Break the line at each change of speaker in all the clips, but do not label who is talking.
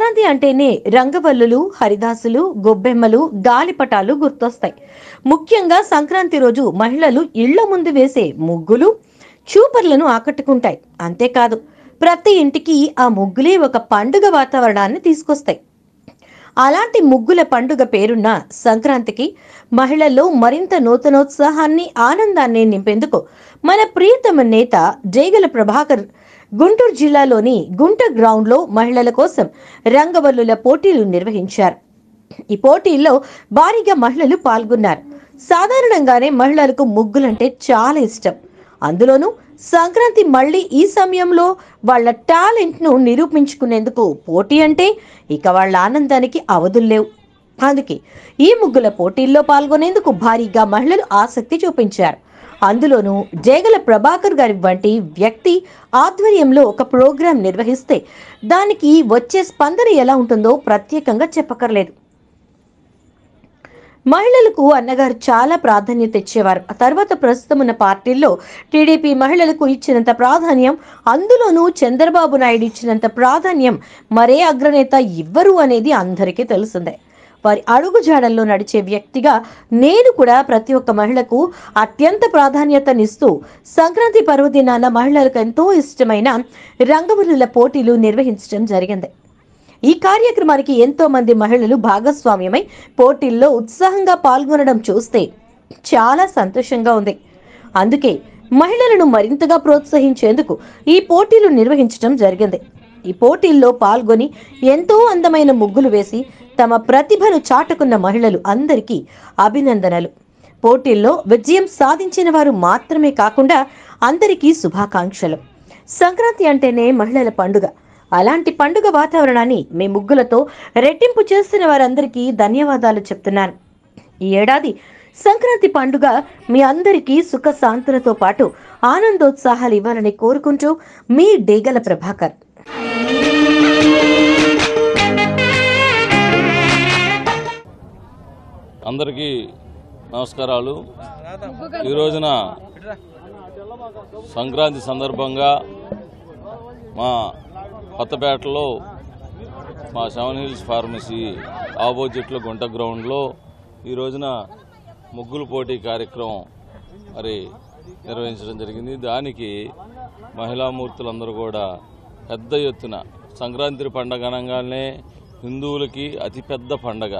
సంక్రాంతి అంటేనే రంగవల్లులు, హరిదాసులు, గొబ్బెమ్మలు, గాలిపటాలు గుర్తొస్తాయి. ముఖ్యంగా సంక్రాంతి రోజు మహిళలు ఇళ్ల ముందు వేసే ముగ్గులు చూపర్లను ఆకట్టుకుంటాయి. అంతేకాదు, ప్రతి ఇంటికి ఆ ముగ్గులే ఒక పండుగ వాతావరణాన్ని తీసుకొస్తాయి. అలాంటి ముగ్గుల పండుగ పేరున్న సంక్రాంతికి మహిళల్లో మరింత నూతనోత్సాహాన్ని, ఆనందాన్ని నింపేందుకు మన ప్రియతమ నేత జేగల ప్రభాకర్ గుంటూరు జిల్లాలోని గుంట గ్రౌండ్లో మహిళల కోసం రంగవల్లుల పోటీలు నిర్వహించారు. ఈ పోటీల్లో భారీగా మహిళలు పాల్గొన్నారు. సాధారణంగానే మహిళలకు ముగ్గులంటే చాలా ఇష్టం. అందులోనూ సంక్రాంతి మళ్ళీ ఈ సమయంలో వాళ్ళ టాలెంట్ ను నిరూపించుకునేందుకు పోటీ అంటే ఇక వాళ్ళ ఆనందానికి అవధుల్లేవు. అందుకే ఈ ముగ్గుల పోటీల్లో పాల్గొనేందుకు భారీగా మహిళలు ఆసక్తి చూపించారు. అందులోనూ జేగల ప్రభాకర్ గారి వంటి వ్యక్తి ఆధ్వర్యంలో ఒక ప్రోగ్రాం నిర్వహిస్తే దానికి వచ్చే స్పందన ఎలా ఉంటుందో ప్రత్యేకంగా చెప్పకర్లేదు. మహిళలకు అన్నగారు చాలా ప్రాధాన్యత ఇచ్చేవారు. ఆ తర్వాత ప్రస్తుతం ఉన్న పార్టీల్లో టీడీపీ మహిళలకు ఇచ్చినంత ప్రాధాన్యం, అందులోనూ చంద్రబాబు నాయుడు ఇచ్చినంత ప్రాధాన్యం మరే అగ్రనేత ఇవ్వరు అనేది అందరికీ తెలిసిందే. వారి అడుగుజాడల్లో నడిచే వ్యక్తిగా నేను కూడా ప్రతి ఒక్క మహిళకు అత్యంత ప్రాధాన్యతనిస్తూ సంక్రాంతి పర్వదినాన మహిళలకు ఎంతో ఇష్టమైన రంగవల్లుల పోటీలు నిర్వహించడం జరిగింది. ఈ కార్యక్రమానికి ఎంతో మంది మహిళలు భాగస్వామ్యమై పోటీల్లో ఉత్సాహంగా పాల్గొనడం చూస్తే చాలా సంతోషంగా ఉంది. అందుకే మహిళలను మరింతగా ప్రోత్సహించేందుకు ఈ పోటీలు నిర్వహించడం జరిగింది. ఈ పోటీల్లో పాల్గొని ఎంతో అందమైన ముగ్గులు వేసి తమ ప్రతిభను చాటుకున్న మహిళలు అందరికీ అభినందనలు. పోటీల్లో విజయం సాధించిన వారు మాత్రమే కాకుండా అందరికీ శుభాకాంక్షలు. సంక్రాంతి అంటేనే మహిళల పండుగ. అలాంటి పండుగ వాతావరణాన్ని మీ ముగ్గులతో రెట్టింపు చేస్తున్న వారందరికీ ధన్యవాదాలు చెప్తున్నాను. ఈ ఏడాది సంక్రాంతి పండుగ మీ అందరికీ సుఖ శాంతులతో పాటు ఆనందోత్సాహాలు ఇవ్వాలని కోరుకుంటూ మీ డేగల ప్రభాకర్.
అందరికీ నమస్కారాలు. ఈ రోజున సంక్రాంతి సందర్భంగా మా కొత్తపేటలో మా 7 హిల్స్ ఫార్మసీ ఆపోజిట్లో గుంట గ్రౌండ్లో ఈ రోజున ముగ్గులు పోటీ కార్యక్రమం నిర్వహించడం జరిగింది. దానికి మహిళామూర్తులందరూ కూడా పెద్ద ఎత్తున సంక్రాంతి పండగ అనగానే హిందువులకి అతిపెద్ద పండగ.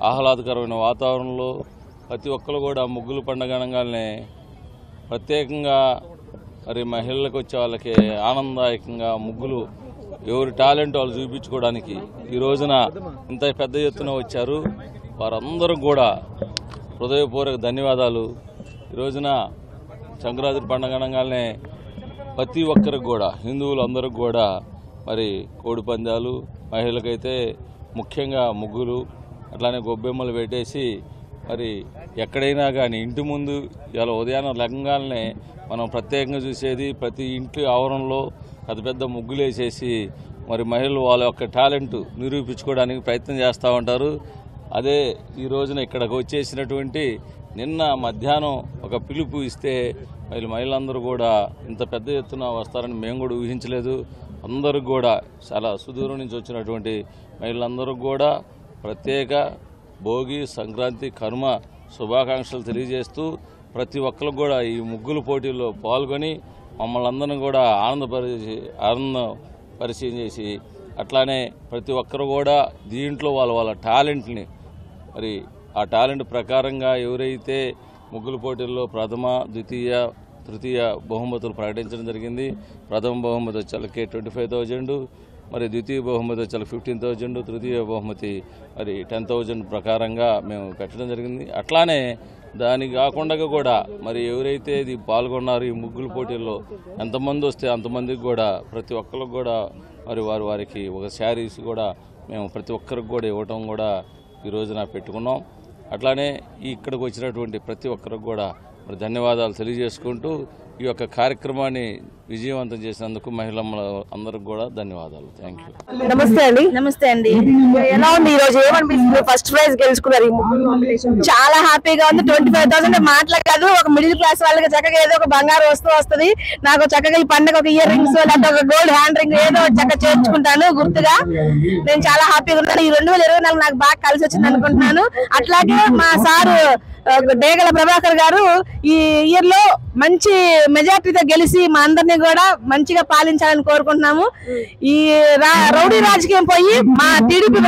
ఆహ్లాదకరమైన వాతావరణంలో ప్రతి ఒక్కరు కూడా ముగ్గులు పండగ అనగానే ప్రత్యేకంగా మహిళలకు వచ్చే వాళ్ళకి ఆనందదాయకంగా ముగ్గులు ఎవరి టాలెంట్ వాళ్ళు చూపించుకోవడానికి ఈ రోజున ఇంత పెద్ద ఎత్తున వచ్చారు. వారందరూ కూడా హృదయపూర్వక ధన్యవాదాలు. ఈ రోజున సంక్రాంతి పండగ అనగానే ప్రతి ఒక్కరికి కూడా హిందువులందరికీ కూడా కోడి పందాలు, మహిళలకైతే ముఖ్యంగా ముగ్గులు, అట్లానే గొబ్బెమ్మలు పెట్టేసి ఎక్కడైనా కానీ ఇంటి ముందు ఇలా ఉదయాన్నే లగ్గానే మనం ప్రత్యేకంగా చూసేది ప్రతి ఇంటి ఆవరణలో పెద్ద పెద్ద ముగ్గులు వేసేసి మహిళలు వాళ్ళ యొక్క టాలెంట్ నిరూపించుకోవడానికి ప్రయత్నం చేస్తూ ఉంటారు. అదే ఈ రోజున ఇక్కడికి వచ్చేసినటువంటి నిన్న మధ్యాహ్నం ఒక పిలుపు ఇస్తే మహిళలందరూ కూడా ఇంత పెద్ద ఎత్తున వస్తారని మేము కూడా ఊహించలేదు. అందరూ కూడా చాలా సుదూరం నుంచి వచ్చినటువంటి మహిళలందరూ కూడా ప్రత్యేక భోగి, సంక్రాంతి, కనుమ శుభాకాంక్షలు తెలియజేస్తూ ప్రతి ఒక్కరు కూడా ఈ ముగ్గుల పోటీల్లో పాల్గొని మమ్మల్ని అందరినీ కూడా ఆనందపరిచయం చేసి అట్లానే ప్రతి ఒక్కరు కూడా దీంట్లో వాళ్ళ టాలెంట్ని ఆ టాలెంట్ ప్రకారంగా ఎవరైతే ముగ్గుల పోటీల్లో ప్రథమ, ద్వితీయ, తృతీయ బహుమతులు ప్రకటించడం జరిగింది. ప్రథమ బహుమతి వచ్చేళ్ళకి 25,000, ద్వితీయ బహుమతి వచ్చేళ్ళకి 15,000, తృతీయ బహుమతి 10,000 ప్రకారంగా మేము పెట్టడం జరిగింది. అట్లానే దానికి కాకుండా కూడా ఎవరైతే ఇది పాల్గొన్నారో ఈ ముగ్గుల పోటీల్లో ఎంతమంది వస్తే అంతమందికి కూడా ప్రతి ఒక్కరికి కూడా వారికి ఒక శారీస్ కూడా మేము ప్రతి ఒక్కరికి కూడా ఇవ్వటం కూడా ఈ రోజున పెట్టుకున్నాం. అట్లానే ఇక్కడికి వచ్చినటువంటి ప్రతి ఒక్కరికి కూడా మరి ధన్యవాదాలు తెలియజేసుకుంటూ ఈ యొక్క కార్యక్రమాన్ని విజయవంతం చేసినందుకు మహిళల అందరికి కూడా ధన్యవాదాలు. Thank you.
నమస్తే అండి.
నమస్తే అండి.
ఎలా ఉంది ఈ రోజు? ఏమనిపిస్తుంది? ఫస్ట్ ప్రైజ్ గెలుచుకున్నారు.
చాలా హ్యాపీగా ఉంది. 25,000 మాటలు కాదు, ఒక మిడిల్ క్లాస్ వాళ్ళకి చక్కగా ఏదో ఒక బంగారు వస్తువు వస్తుంది. నాకు చక్కగా ఈ పండుగ ఒక ఇయర్ రింగ్స్ లేకపోతే ఒక గోల్డ్ హ్యాండ్ రింగ్ ఏదో చక్కగా చేర్చుకుంటాను గుర్తుగా. నేను చాలా హ్యాపీగా ఉన్నాను. ఈ 2024 నాకు బాగా కలిసి వచ్చింది అనుకుంటున్నాను. అట్లాగే మా సారు డేగల ప్రభాకర్ గారు ఈ ఇయర్ లో మంచి మెజార్టీతో గెలిచి మా అందరినీ కూడా మంచిగా పాలించాలని కోరుకుంటున్నాము. ఈ రౌడీ రాజకీయం పోయి మా టీడీపీ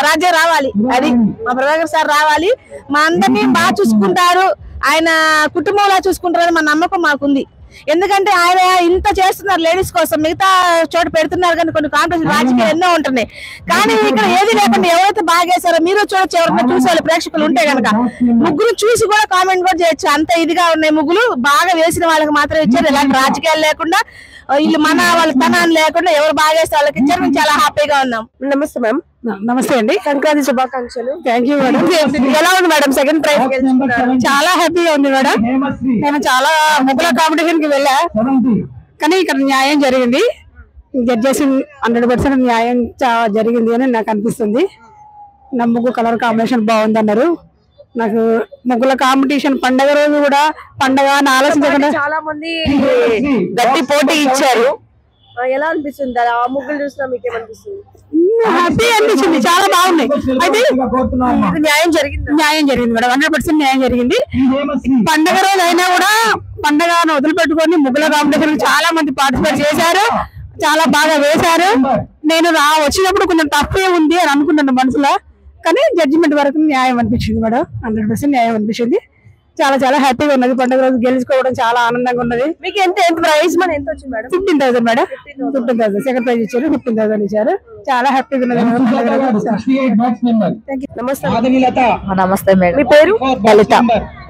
రాజ్యం రావాలి. అది మా ప్రభాకర్ సార్ రావాలి. మా అందరినీ బాగా చూసుకుంటారు, ఆయన కుటుంబంలా చూసుకుంటారని మా నమ్మకం మాకుంది. ఎందుకంటే ఆయన ఇంత చేస్తున్నారు లేడీస్ కోసం, మిగతా చోట పెడుతున్నారు కానీ కొన్ని కాంపిటీషన్ రాజకీయాలు ఎన్నో ఉంటున్నాయి. కానీ ఇక్కడ ఏది లేకుండా ఎవరైతే బాగా వేసారో మీరు చూడొచ్చు, ఎవరైనా చూసే వాళ్ళు ప్రేక్షకులు ఉంటే కనుక ముగ్గురు చూసి కూడా కామెంట్ కూడా చేయొచ్చు. అంత ఇదిగా ఉన్నాయి ముగ్గులు. బాగా వేసిన వాళ్ళకి మాత్రం ఇచ్చారు. ఇలాంటి రాజకీయాలు లేకుండా వీళ్ళు మన వాళ్ళ తనాన్ని లేకుండా ఎవరు బాగా వేస్తే వాళ్ళకి ఇచ్చారు. మేము చాలా హ్యాపీగా ఉన్నాం.
నమస్తే మ్యామ్.
నమస్తే అండి.
సంక్రాంతి శుభాకాంక్షలు.
Thank you madam.
ఎలా ఉంది మేడం సెకండ్ ప్రైజ్ గెలుచుకున్నారు?
చాలా హ్యాపీగా ఉంది మేడం. నేను చాలా ముగ్గుల కాంపిటీషన్ కి వెళ్ళా, కానీ ఇక్కడ న్యాయం జరిగింది. జడ్జెస్ 100% న్యాయం జరిగింది అని నాకు అనిపిస్తుంది. నా ముగ్గు కలర్ కాంబినేషన్ బాగుంది అన్నారు. నాకు ముగ్గుల కాంపిటీషన్ పండగ రోజు కూడా పండగ ఆలోచించకుండా
చాలా మంది గట్టి పోటీ ఇచ్చారు. ఎలా అనిపిస్తుంది? ఆ ముగ్గులు చూసినా మీకు ఏమనిపిస్తుంది?
హ్యాపీ అనిపించింది. చాలా బాగున్నాయి. అయితే
న్యాయం జరిగింది.
న్యాయం జరిగింది మేడం. 100% న్యాయం జరిగింది. పండగ రోజు అయినా కూడా పండగను వదిలిపెట్టుకొని ముగ్గుల కాంపిటీషన్ చాలా మంది పార్టిసిపేట్ చేశారు. చాలా బాగా వేశారు. నేను వచ్చినప్పుడు కొంచెం తప్పే ఉంది అని అనుకున్నాను మనసులో, కానీ జడ్జిమెంట్ వరకు న్యాయం అనిపించింది మేడం. 100% న్యాయం అనిపించింది. చాలా చాలా హ్యాపీగా ఉన్నది. పండుగ రోజు గెలుచుకోవడం చాలా ఆనందంగా ఉన్నది.
మీకు ఎంత ప్రైజ్ మనీ ఎంత వచ్చింది మేడం?
15,000 మేడం. 15,000 సెకండ్ ప్రైజ్ ఇచ్చారు. 15,000 ఇచ్చారు. చాలా హ్యాపీగా ఉన్నది.
నమస్తే మేడం.
మీ పేరు?
లలిత.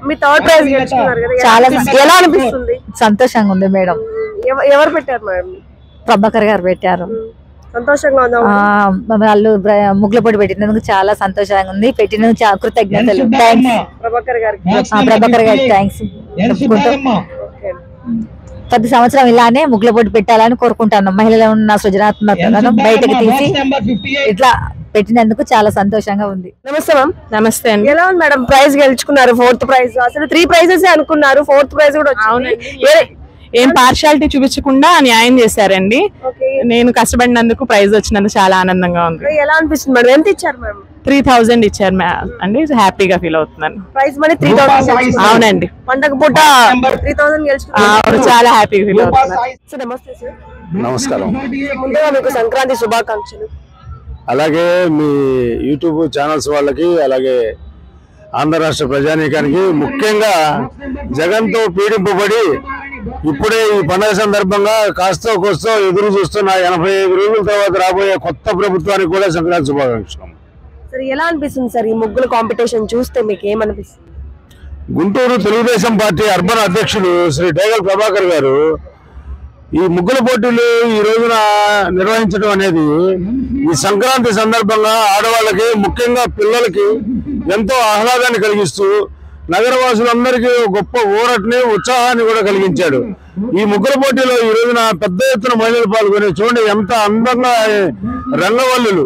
మీ థర్డ్ ప్రైజ్ గెలుచుకున్నారు కదా,
చాలా
ఎలా అనిపిస్తుంది?
సంతోషంగా ఉంది మేడం.
ఎవరు పెట్టారు మేడం?
ప్రభాకర్ గారు పెట్టారు.
సంతోషంగా ఉందా?
వాళ్ళు ముగ్గుల పొడి పెట్టినందుకు చాలా సంతోషంగా ఉంది. పెట్టినందుకు కృతజ్ఞతలు.
ప్రభాకర్ గారికి
థ్యాంక్స్ చెప్పుకుంటూ ప్రతి సంవత్సరం ఇలానే ముగ్గుల పొడి పెట్టాలని కోరుకుంటాను. మహిళలు ఉన్న సృజనాత్మకతను బయటకు తీసి ఇట్లా పెట్టినందుకు చాలా సంతోషంగా ఉంది.
నమస్తే మ్యామ్.
నమస్తే అండి.
ఎలా ఉంది మేడం? ప్రైజ్ గెలుచుకున్నారు, 4th ప్రైజ్. అసలు 3 ప్రైజెస్ అనుకున్నారు, 4th ప్రైజ్ కూడా వచ్చింది.
ఏం పార్షాలిటీ చూపించకుండా న్యాయం చేశారండి. నేను కష్టపడినందుకు ప్రైజ్ వచ్చినందుకు చాలా ఆనందంగా ఉంది.
ఎలా అనిపిస్తుంది మేడం? ఎంత ఇచ్చారు మేడం?
3,000 ఇచ్చారు అండి. హ్యాపీగా ఫీల్ అవుతున్నాను.
Prize money 3,000.
అవునండి.
పండగ పూట 3,000 గెలుచుకున్నారు.
చాలా హ్యాపీగా ఫీల్ అవుతున్నాను.
సార్ నమస్తే సార్.
నమస్కారం.
ముందుగా మీకు సంక్రాంతి శుభాకాంక్షలు.
అలాగే మీ యూట్యూబ్ ఛానల్స్ వాళ్ళకి, అలాగే ఆంధ్ర రాష్ట్ర ప్రజానీకానికి, ముఖ్యంగా జగన్తో పీడింపబడి ఇప్పుడే ఈ పండుగ సందర్భంగా కాస్తో కోస్తో ఎదురు చూస్తున్న 85 రోజుల తర్వాత రాబోయే కొత్త ప్రభుత్వానికి కూడా సంక్రాంతి శుభాకాంక్షలు.
సార్ ఎలా అనిపిస్తుంది సార్ ఈ ముగ్గుల కాంపిటీషన్ చూస్తే? మీకు ఏమనిపిస్తుంది?
గుంటూరు తెలుగుదేశం పార్టీ అర్బన్ అధ్యక్షులు శ్రీ డేగల ప్రభాకర్ గారు ఈ ముగ్గుల పోటీలు ఈ రోజున నిర్వహించడం అనేది ఈ సంక్రాంతి సందర్భంగా ఆడవాళ్ళకి, ముఖ్యంగా పిల్లలకి ఎంతో ఆహ్లాదాన్ని కలిగిస్తూ నగరవాసులందరికీ గొప్ప ఊరటని, ఉత్సాహాన్ని కూడా కలిగించాడు. ఈ ముగ్గుల పోటీలో ఈ రోజున పెద్ద ఎత్తున మహిళలు పాల్గొని చూడండి ఎంత అందంగా రంగవల్లులు,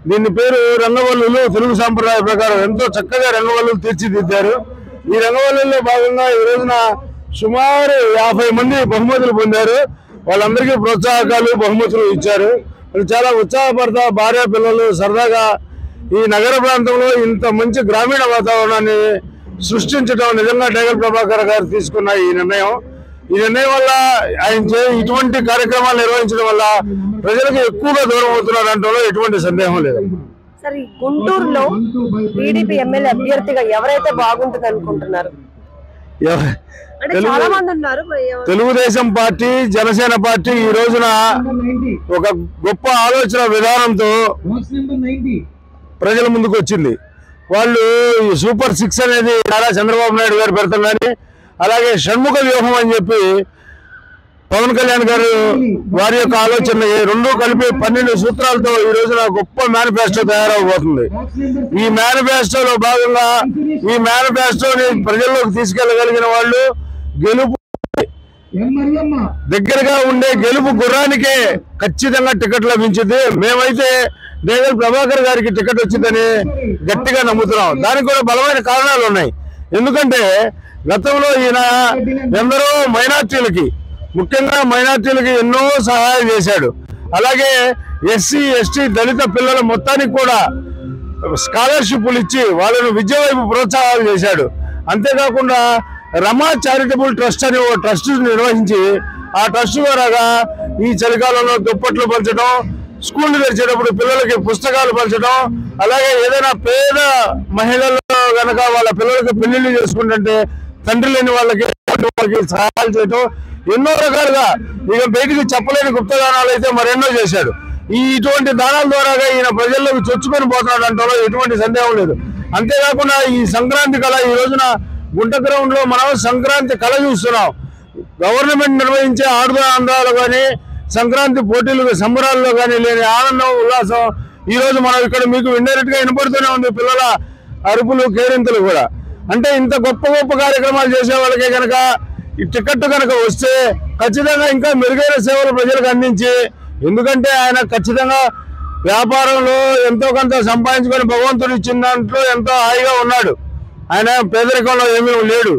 దీని పేరు రంగవల్లులు, తెలుగు సాంప్రదాయ ప్రకారం ఎంతో చక్కగా రంగవల్లులు తీర్చిదిద్దారు. ఈ రంగవల్లుల్లో భాగంగా ఈ రోజున సుమారు 50 మంది బహుమతులు పొందారు. వాళ్ళందరికీ ప్రోత్సాహకాలు, బహుమతులు ఇచ్చారు. చాలా ఉత్సాహపడతా భార్య పిల్లలు సరదాగా ఈ నగర ప్రాంతంలో ఇంత మంచి గ్రామీణ వాతావరణాన్ని సృష్టించడం నిజంగా డేగల ప్రభాకర్ గారు తీసుకున్న ఈ నిర్ణయం వల్ల, ఆయన ఇటువంటి కార్యక్రమాలు నిర్వహించడం వల్ల ప్రజలకు ఎక్కువగా దూరం అవుతున్నారు అంటలో ఎటువంటి సందేహం లేదు.
సార్ ఈ గుంటూరులో టీడీపీ ఎమ్మెల్యే అభ్యర్థిగా ఎవరైతే బాగుంటుంది అనుకుంటున్నారు? చాలా మంది ఉన్నారు.
తెలుగుదేశం పార్టీ, జనసేన పార్టీ ఈ రోజున ఒక గొప్ప ఆలోచన విధానంతో ప్రజల ముందుకు వచ్చింది. వాళ్ళు సూపర్ 6 అనేది నారా చంద్రబాబు నాయుడు గారు పెడుతున్నారని, అలాగే షణ్ముఖ వ్యూహం అని చెప్పి పవన్ కళ్యాణ్ గారు వారి యొక్క ఆలోచన రెండూ కలిపి 12 సూత్రాలతో ఈ రోజున గొప్ప మేనిఫెస్టో తయారవబోతుంది. ఈ మేనిఫెస్టోలో భాగంగా ఈ మేనిఫెస్టోని ప్రజల్లోకి తీసుకెళ్లగలిగిన వాళ్ళు, గెలుపు దగ్గరగా ఉండే గెలుపు గుర్రానికే ఖచ్చితంగా టికెట్ లభించింది. మేమైతే డేగల్ ప్రభాకర్ గారికి టికెట్ వచ్చిందని గట్టిగా నమ్ముతున్నాం. దానికి కూడా బలమైన కారణాలు ఉన్నాయి. ఎందుకంటే గతంలో ఈయన ఎందరో మైనార్టీలకి, ముఖ్యంగా మైనార్టీలకి ఎన్నో సహాయం చేశాడు. అలాగే ఎస్సీ ఎస్టీ దళిత పిల్లల మొత్తానికి కూడా స్కాలర్షిప్లు ఇచ్చి వాళ్ళను విద్య వైపు ప్రోత్సాహాలు చేశాడు. అంతేకాకుండా రమా చారిటబుల్ ట్రస్ట్ అని ఓ ట్రస్ట్ నిర్వహించి ఆ ట్రస్ట్ ద్వారా ఈ చలికాలంలో దుప్పట్లు పంచడం, స్కూల్ తెరిచేటప్పుడు పిల్లలకి పుస్తకాలు పంచడం, అలాగే ఏదైనా పేద మహిళలు గనక వాళ్ళ పిల్లలకి పెళ్లిళ్ళు చేసుకుంటుంటే తండ్రి లేని వాళ్ళకి సహాయాలు చేయడం, ఎన్నో రకాలుగా ఇక బయటికి చెప్పలేని గుప్తదానాలు అయితే మరెన్నో చేశాడు. ఇటువంటి దానాల ద్వారా ఈయన ప్రజల్లోకి చొచ్చుకొని పోతున్నాడు అంటలో ఎటువంటి సందేహం లేదు. అంతేకాకుండా ఈ సంక్రాంతి కళ ఈ రోజున గుంట గ్రౌండ్ లో మనం సంక్రాంతి కళ చూస్తున్నాం. గవర్నమెంట్ నిర్వహించే ఆడుద అందాలు కానీ, సంక్రాంతి పోటీలు సంబరాల్లో కానీ లేని ఆనందం ఉల్లాసం ఈ రోజు మనం ఇక్కడ మీకు ఇండైరెక్ట్ గా వినపడుతూనే ఉంది. పిల్లల అరుపులు కేరింతలు కూడా. అంటే ఇంత గొప్ప గొప్ప కార్యక్రమాలు చేసే వాళ్ళకే కనుక ఈ టికెట్ కనుక వస్తే ఖచ్చితంగా ఇంకా మెరుగైన సేవలు ప్రజలకు అందించి, ఎందుకంటే ఆయన ఖచ్చితంగా వ్యాపారంలో ఎంతో కొంత సంపాదించుకొని భగవంతుడు ఇచ్చిన దాంట్లో ఎంతో హాయిగా ఉన్నాడు. ఆయన పేదరికంలో ఏమీ లేడు.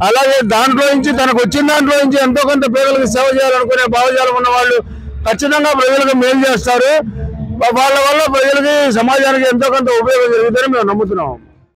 అలాగే దాంట్లో నుంచి తనకు వచ్చిన దాంట్లో నుంచి ఎంతో కొంత పేదలకు సేవ చేయాలనుకునే భావజాలం ఉన్న వాళ్ళు ఖచ్చితంగా ప్రజలకు మేలు చేస్తారు. వాళ్ళ వల్ల ప్రజలకి, సమాజానికి ఎంతో కొంత ఉపయోగం జరుగుతుందని మేము నమ్ముతున్నాం.